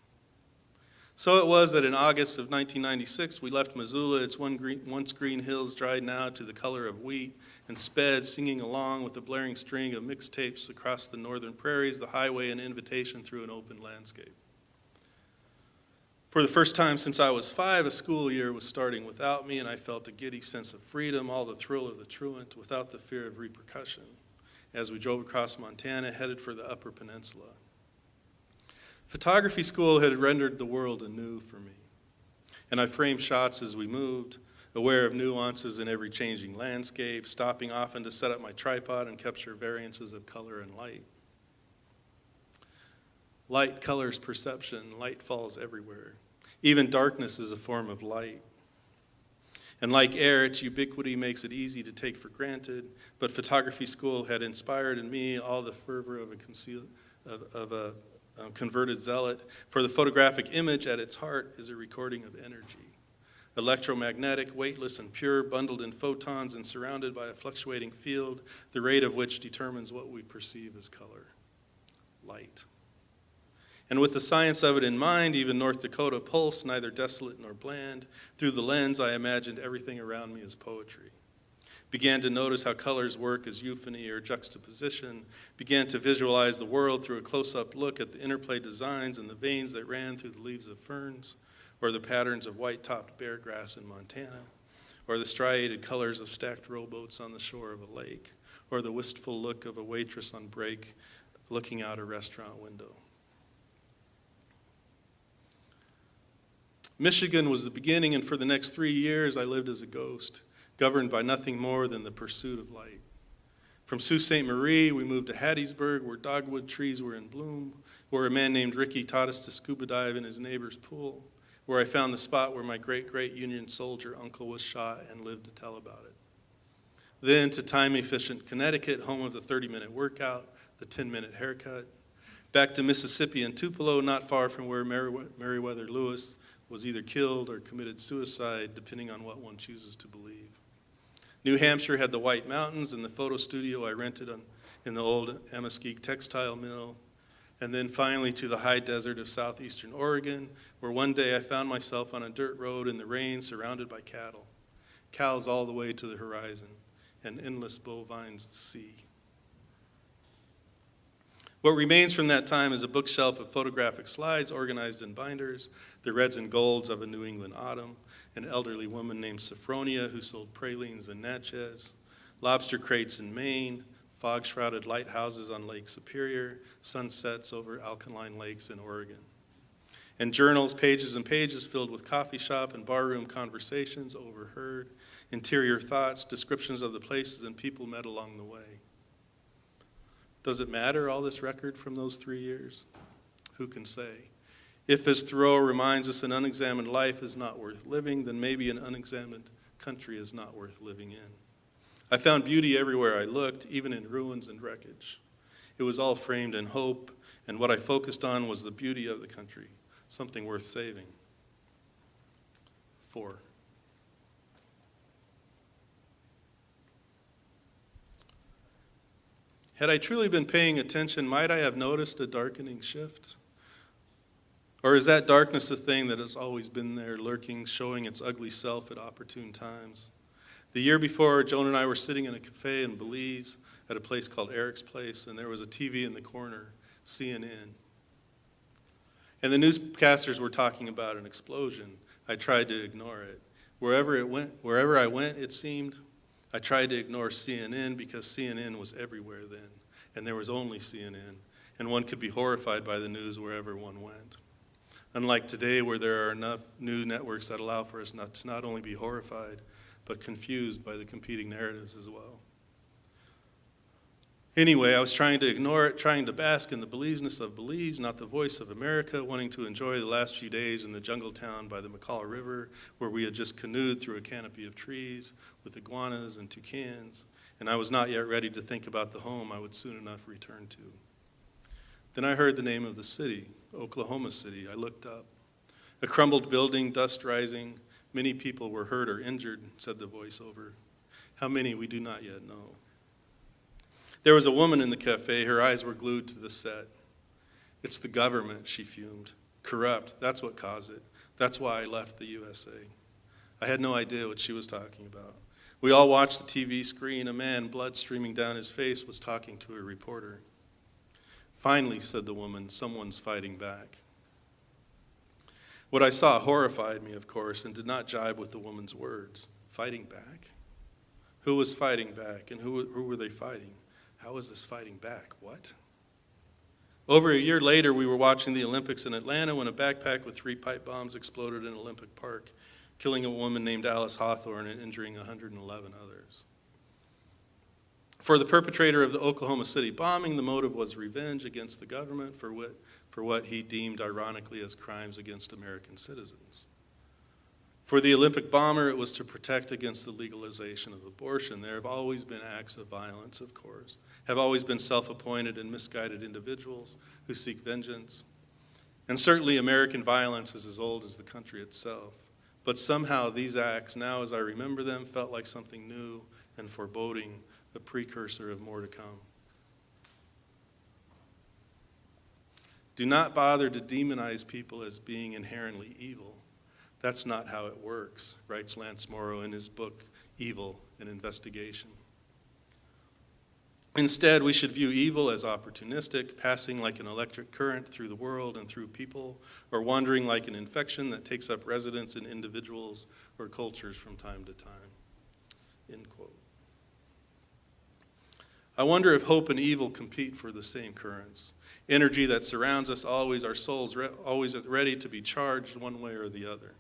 So it was that in August of 1996, we left Missoula, its once green hills dried now to the color of wheat, and sped, singing along with the blaring string of mixtapes across the northern prairies, the highway, an invitation through an open landscape. For the first time since I was 5, a school year was starting without me, and I felt a giddy sense of freedom, all the thrill of the truant, without the fear of repercussion, as we drove across Montana, headed for the Upper Peninsula. Photography school had rendered the world anew for me, and I framed shots as we moved, aware of nuances in every changing landscape, stopping often to set up my tripod and capture variances of color and light. Light colors perception, light falls everywhere. Even darkness is a form of light. And like air, its ubiquity makes it easy to take for granted, but photography school had inspired in me all the fervor of a converted zealot, for the photographic image at its heart is a recording of energy. Electromagnetic, weightless and pure, bundled in photons and surrounded by a fluctuating field, the rate of which determines what we perceive as color. Light. And with the science of it in mind, even North Dakota pulsed, neither desolate nor bland. Through the lens, I imagined everything around me as poetry. Began to notice how colors work as euphony or juxtaposition, began to visualize the world through a close-up look at the interplay designs and the veins that ran through the leaves of ferns, or the patterns of white-topped bear grass in Montana, or the striated colors of stacked rowboats on the shore of a lake, or the wistful look of a waitress on break looking out a restaurant window. Michigan was the beginning, and for the next 3 years I lived as a ghost, governed by nothing more than the pursuit of light. From Sault Ste. Marie, we moved to Hattiesburg, where dogwood trees were in bloom, where a man named Ricky taught us to scuba dive in his neighbor's pool, where I found the spot where my great-great Union soldier uncle was shot and lived to tell about it. Then to time-efficient Connecticut, home of the 30-minute workout, the 10-minute haircut. Back to Mississippi and Tupelo, not far from where Meriwether Lewis was either killed or committed suicide, depending on what one chooses to believe. New Hampshire had the White Mountains and the photo studio I rented in the old Ameskeek textile mill. And then finally to the high desert of southeastern Oregon, where one day I found myself on a dirt road in the rain surrounded by cattle. Cows all the way to the horizon, and endless bovine sea. What remains from that time is a bookshelf of photographic slides organized in binders, the reds and golds of a New England autumn, an elderly woman named Sophronia who sold pralines in Natchez, lobster crates in Maine, fog-shrouded lighthouses on Lake Superior, sunsets over alkaline lakes in Oregon. And journals, pages and pages filled with coffee shop and barroom conversations overheard, interior thoughts, descriptions of the places and people met along the way. Does it matter, all this record from those 3 years? Who can say? If, as Thoreau reminds us, an unexamined life is not worth living, then maybe an unexamined country is not worth living in. I found beauty everywhere I looked, even in ruins and wreckage. It was all framed in hope, and what I focused on was the beauty of the country, something worth saving. 4. Had I truly been paying attention, might I have noticed a darkening shift? Or is that darkness a thing that has always been there, lurking, showing its ugly self at opportune times? The year before, Joan and I were sitting in a cafe in Belize at a place called Eric's Place, and there was a TV in the corner, CNN. And the newscasters were talking about an explosion. I tried to ignore it. Wherever I went, it seemed, I tried to ignore CNN because CNN was everywhere then, and there was only CNN, and one could be horrified by the news wherever one went. Unlike today, where there are enough new networks that allow for us to not only be horrified, but confused by the competing narratives as well. Anyway, I was trying to ignore it, trying to bask in the Belizeness of Belize, not the voice of America, wanting to enjoy the last few days in the jungle town by the McCall River, where we had just canoed through a canopy of trees with iguanas and toucans, and I was not yet ready to think about the home I would soon enough return to. Then I heard the name of the city, Oklahoma City. I looked up. A crumbled building, dust rising. Many people were hurt or injured, said the voiceover. How many, we do not yet know. There was a woman in the cafe. Her eyes were glued to the set. It's the government, she fumed. Corrupt, that's what caused it. That's why I left the USA. I had no idea what she was talking about. We all watched the TV screen. A man, blood streaming down his face, was talking to a reporter. Finally, said the woman, someone's fighting back. What I saw horrified me, of course, and did not jibe with the woman's words. Fighting back? Who was fighting back, and who were they fighting? How was this fighting back? What? Over a year later, we were watching the Olympics in Atlanta when a backpack with 3 pipe bombs exploded in Olympic Park, killing a woman named Alice Hawthorne and injuring 111 others. For the perpetrator of the Oklahoma City bombing, the motive was revenge against the government for what he deemed ironically as crimes against American citizens. For the Olympic bomber, it was to protect against the legalization of abortion. There have always been acts of violence, of course, have always been self-appointed and misguided individuals who seek vengeance. And certainly American violence is as old as the country itself. But somehow these acts, now as I remember them, felt like something new and foreboding, a precursor of more to come. Do not bother to demonize people as being inherently evil. That's not how it works, writes Lance Morrow in his book, Evil, an Investigation. Instead, we should view evil as opportunistic, passing like an electric current through the world and through people, or wandering like an infection that takes up residence in individuals or cultures from time to time. End quote. I wonder if hope and evil compete for the same currents. Energy that surrounds us always, our souls always ready to be charged one way or the other.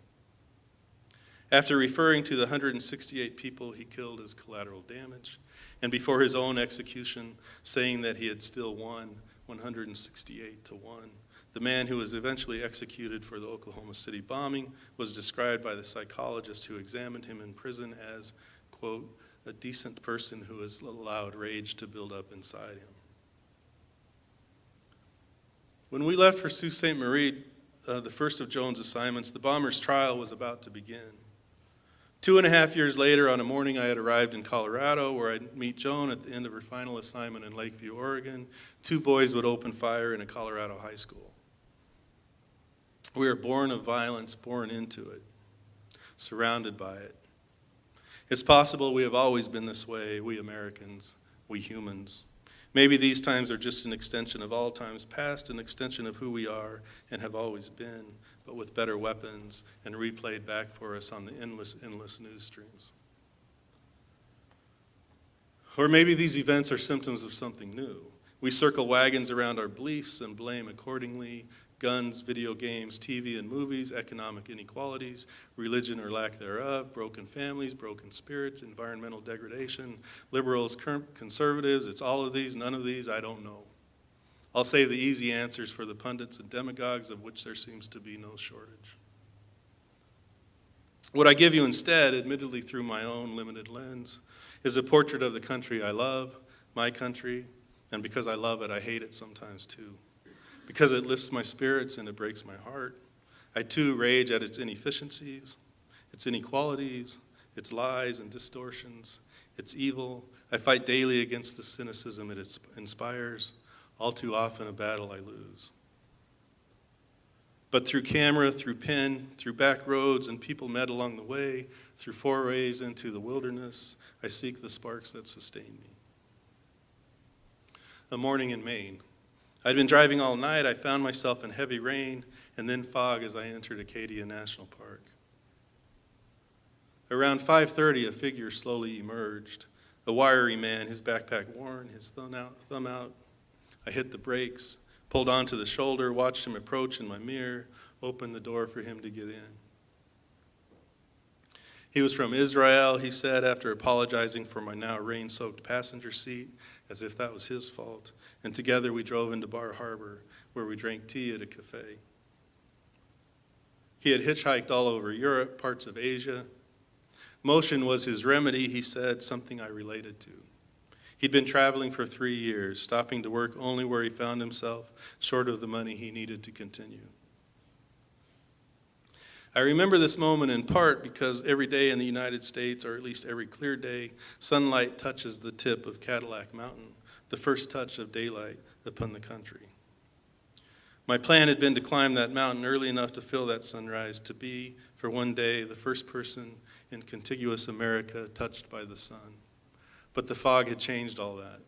After referring to the 168 people he killed as collateral damage, and before his own execution, saying that he had still won 168 to 1, the man who was eventually executed for the Oklahoma City bombing was described by the psychologist who examined him in prison as, quote, a decent person who has allowed rage to build up inside him. When we left for Sault Ste. Marie, the first of Joan's assignments, the bomber's trial was about to begin. 2.5 years later, on a morning I had arrived in Colorado where I'd meet Joan at the end of her final assignment in Lakeview, Oregon. 2 boys would open fire in a Colorado high school. We are born of violence, born into it, surrounded by it. It's possible we have always been this way, we Americans, we humans. Maybe these times are just an extension of all times past, an extension of who we are and have always been, but with better weapons and replayed back for us on the endless news streams. Or maybe these events are symptoms of something new. We circle wagons around our beliefs and blame accordingly. Guns, video games, TV and movies, economic inequalities, religion or lack thereof, broken families, broken spirits, environmental degradation, liberals, conservatives, it's all of these, none of these, I don't know. I'll save the easy answers for the pundits and demagogues, of which there seems to be no shortage. What I give you instead, admittedly through my own limited lens, is a portrait of the country I love, my country, and because I love it, I hate it sometimes too. Because it lifts my spirits and it breaks my heart. I too rage at its inefficiencies, its inequalities, its lies and distortions, its evil. I fight daily against the cynicism it inspires, all too often a battle I lose. But through camera, through pen, through back roads and people met along the way, through forays into the wilderness, I seek the sparks that sustain me. A morning in Maine. I'd been driving all night. I found myself in heavy rain and then fog as I entered Acadia National Park. Around 5:30, a figure slowly emerged. A wiry man, his backpack worn, his thumb out. I hit the brakes, pulled onto the shoulder, watched him approach in my mirror, opened the door for him to get in. He was from Israel, he said, after apologizing for my now rain-soaked passenger seat, as if that was his fault. And together we drove into Bar Harbor, where we drank tea at a cafe. He had hitchhiked all over Europe, parts of Asia. Motion was his remedy, he said, something I related to. He'd been traveling for 3 years, stopping to work only where he found himself, short of the money he needed to continue. I remember this moment in part because every day in the United States, or at least every clear day, sunlight touches the tip of Cadillac Mountain, the first touch of daylight upon the country. My plan had been to climb that mountain early enough to feel that sunrise, to be, for one day, the first person in contiguous America touched by the sun. But the fog had changed all that.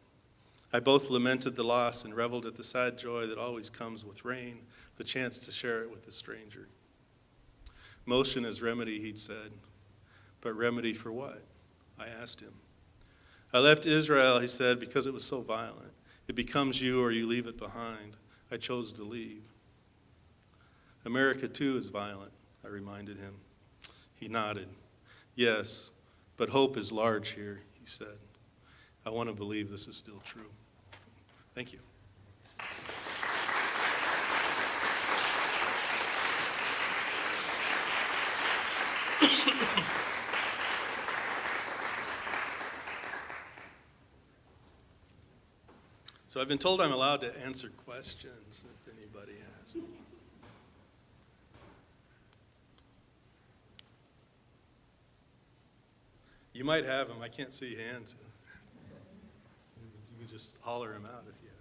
I both lamented the loss and reveled at the sad joy that always comes with rain, the chance to share it with a stranger. Motion is remedy, he'd said. But remedy for what? I asked him. I left Israel, he said, because it was so violent. It becomes you or you leave it behind. I chose to leave. America, too, is violent, I reminded him. He nodded. Yes, but hope is large here, he said. I want to believe this is still true. Thank you. So I've been told I'm allowed to answer questions if anybody has any. You might have them. I can't see hands. You can just holler them out if you have.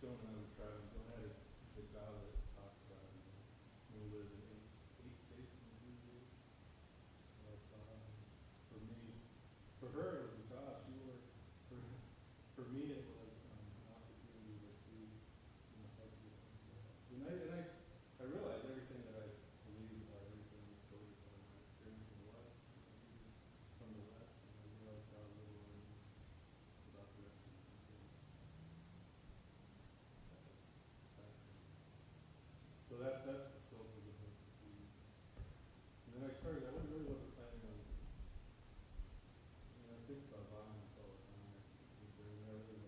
shown when I was driving, so I had a job that talks about, we live in eight states in the USA. So I saw, for me, for her it was a job, she worked, for me it was an opportunity to see, types of things like that. So, I realized everything that I believed about everything was totally from my experience in the West, from the West, and I realized how little I knew about the rest of the country. Fascinating. So that's the scope of the book. And then I started, I really wasn't planning on, I think about violence all the time, considering that wasn't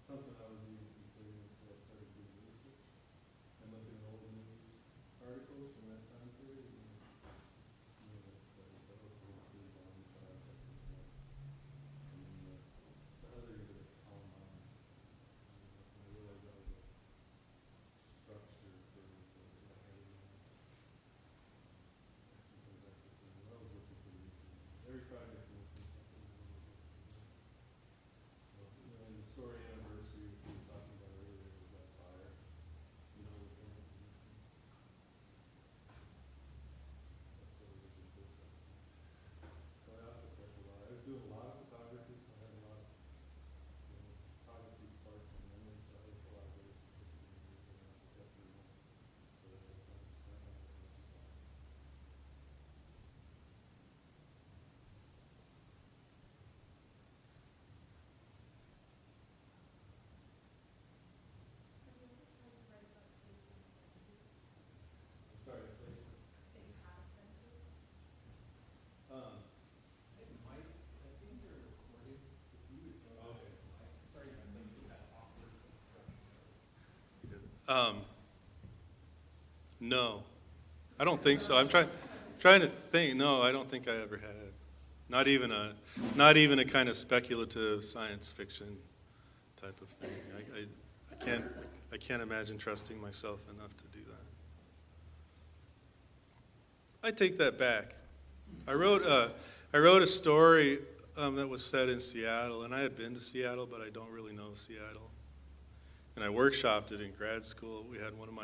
something I was even considering until I started doing research and looking at old news articles from that time period. And, the Oklahoma City bombing trial, and then the other year, Columbine. And I realized that was a structure for my head. Sometimes that's the thing. I was looking for these things. Every project was something. So, in the story anniversary, which we were talking about earlier, was that fire. Looking at these things. That's what it was in this. So I also kept a lot. I was doing a lot of photography, so I had a lot of photography sparked my memory, so I had a lot of very specific images, and I also kept them all for the whole time. So I had a lot of stuff. I'm sorry, please. No, I don't think so. I'm trying to think. No, I don't think I ever had. Not even a kind of speculative science fiction type of thing. I can't imagine trusting myself enough to do that. I take that back. I wrote a story that was set in Seattle, and I had been to Seattle, but I don't really know Seattle. And I workshopped it in grad school. We had one of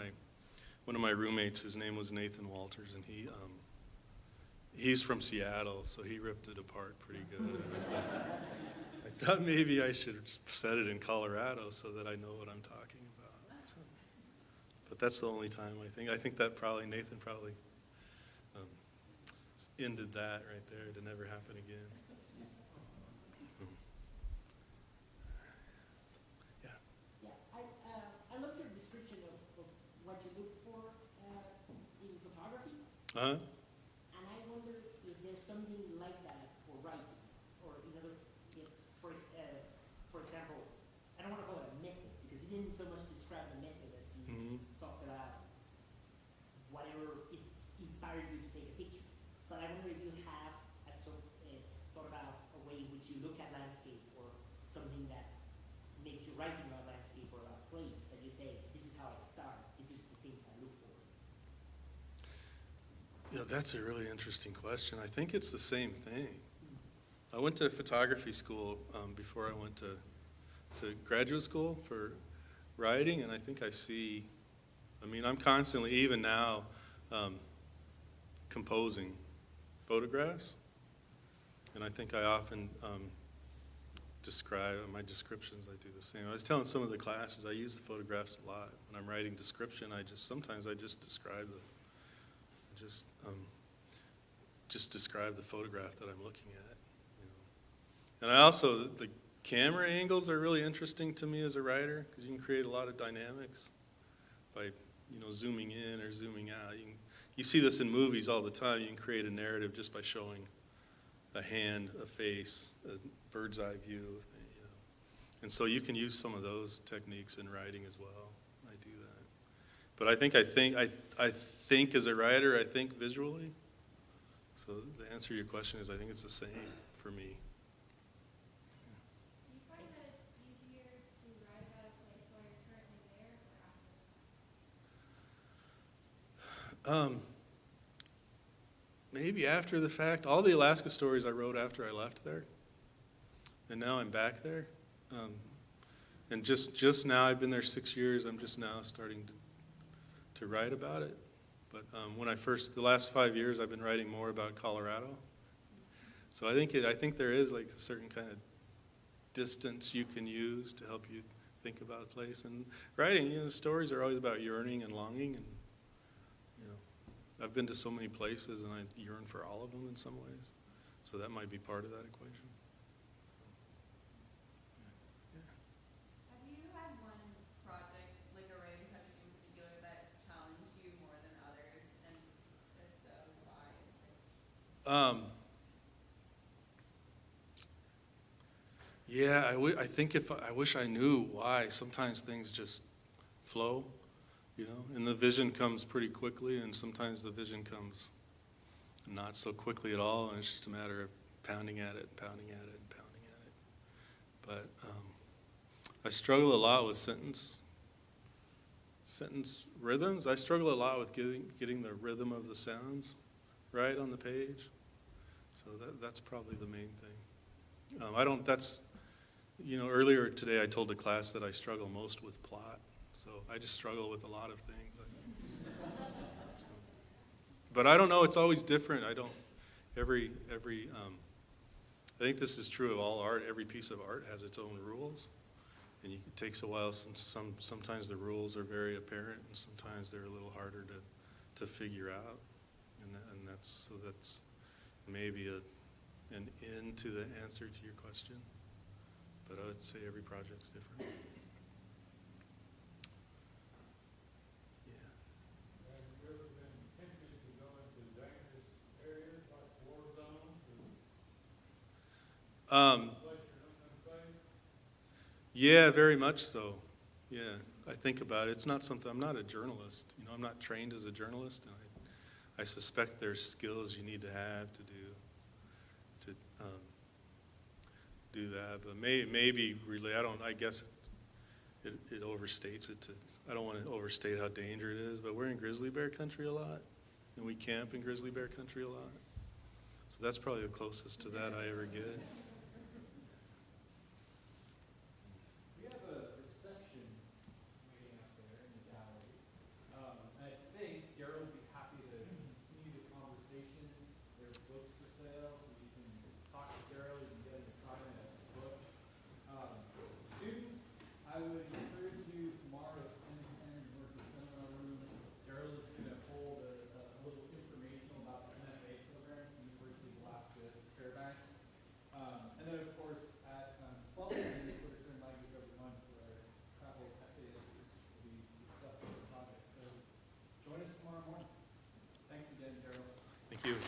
my roommates. His name was Nathan Walters, and he's from Seattle, so he ripped it apart pretty good. I thought maybe I should set it in Colorado so that I know what I'm talking about. So, but that's the only time I think that Nathan probably ended that right there to never happen again. I love your description of what you look for in photography, Uh-huh. and I wonder if there's something like that for writing, or for example, I don't want to call it a method, because you didn't so much describe the method as you talked about whatever inspired you to take a picture. But I wonder if you have thought about a way in which you look at landscape, or something that makes you writing about landscape or about place, that you say, this is how I start, this is the things I look for. Yeah, that's a really interesting question. I think it's the same thing. I went to photography school before I went to graduate school for writing, and I think I'm constantly, even now, composing photographs, and I think I often describe, my descriptions, I do the same. I was telling some of the classes, I use the photographs a lot. When I'm writing description, sometimes I just describe describe the photograph that I'm looking at. And I also, the camera angles are really interesting to me as a writer, because you can create a lot of dynamics by, zooming in or zooming out. You see this in movies all the time. You can create a narrative just by showing a hand, a face, a bird's eye view of things, And so you can use some of those techniques in writing as well. I do that. But I think as a writer, I think visually. So the answer to your question is I think it's the same for me. Do you find that it's easier to write about a place while you're currently there or after? Maybe after the fact. All the Alaska stories I wrote after I left there, and now I'm back there. And just now, I've been there 6 years, I'm just now starting to write about it. But the last 5 years, I've been writing more about Colorado. So I think there is like a certain kind of distance you can use to help you think about a place. And writing, stories are always about yearning and longing. And, I've been to so many places and I yearn for all of them in some ways. So that might be part of that equation. Have you had one project, like a writing project in particular, that challenged you more than others, and if so, why? Yeah, I wish I knew why. Sometimes things just flow, and the vision comes pretty quickly, and sometimes the vision comes not so quickly at all, and it's just a matter of pounding at it, pounding at it, and pounding at it. But I struggle a lot with sentence rhythms. I struggle a lot with getting the rhythm of the sounds right on the page. So that's probably the main thing. Earlier today I told the class that I struggle most with plot. So I just struggle with a lot of things. But I don't know, it's always different. I think this is true of all art. Every piece of art has its own rules. And it takes a while. Sometimes the rules are very apparent, and sometimes they're a little harder to figure out. And that's maybe an end to the answer to your question. But I would say every project's different. Yeah. Have you ever been tempted to go into dangerous areas like war zones or place you're unsafe? Yeah, very much so. Yeah, I think about it. It's not something, I'm not a journalist. I'm not trained as a journalist, and I suspect there's skills you need to have to do that. But maybe really, I guess it overstates it. I don't want to overstate how dangerous it is, but we're in grizzly bear country a lot, and we camp in grizzly bear country a lot. So that's probably the closest to that I ever get. We have a reception waiting out there in the gallery. I think Daryl would be happy to continue the conversation. There's books for sale, so you can talk to Daryl, you can get him to sign a book. Students, I would encourage you tomorrow at 10:10 in the seminar room. Daryl is going to hold a little informational about the MFA program, University of Alaska Fairbanks. And then, of course, at 12:10, literature and language over lunch, where travel essayists will be discussing the project. So join us tomorrow morning. Thanks again, Daryl. Thank you.